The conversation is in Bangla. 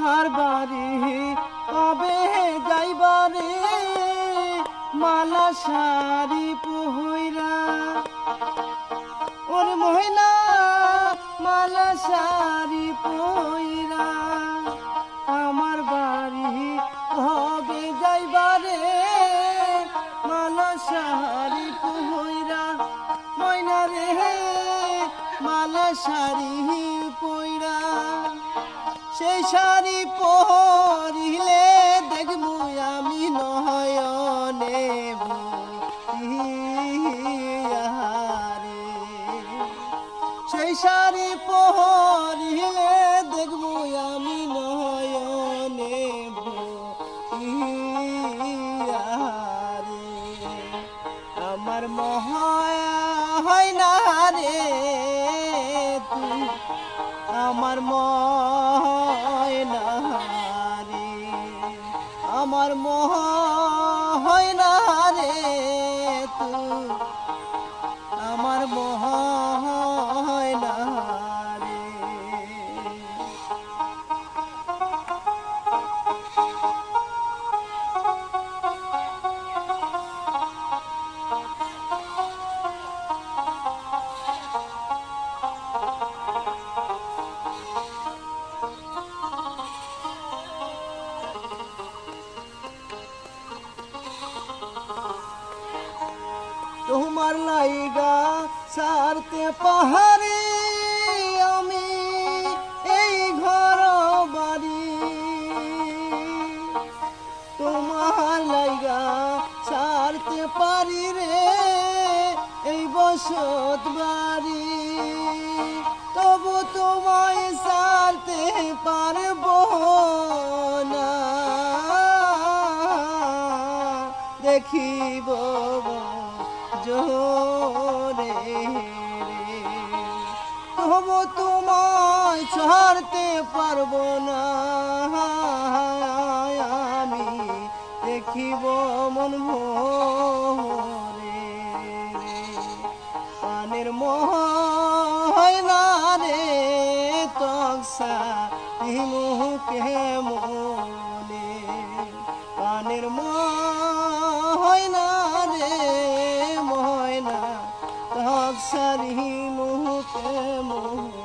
তোমার বাড়ি কবে যাইবারে মালা শাড়ি পহইরা ওর মহিলা মালা শাড়ি পহইরা আমার বাড়ি কবে যাইবারে মালা শাড়ি পহইরা ময়না রে মালা শাড়ি পইরা সেই শাড়ি পরিলে দেখবো আমি নয়নে রে সেই শাড়ি পরিলে দেখবো আমি নয়নে রে আমার হয় না রে তুই আমার ময়না রে আমার ময়না রে তুই আমার ময়না রে তোমার লাইগা সারতে পাহাড়ে আমি এই ঘর বাড়ি তোমার লাইগা সারতে পারি রে এই বসত বাড়ি তবু তোমায় সারতে পারবো না দেখিব জোরে রে তবু তোমায় ছাড়তে পারবো না আমি দেখিব মন ভরে পানের ময়না রে তকসা মুখে মনে পানের ময়না রে ময়না তকসারি মুখে মনে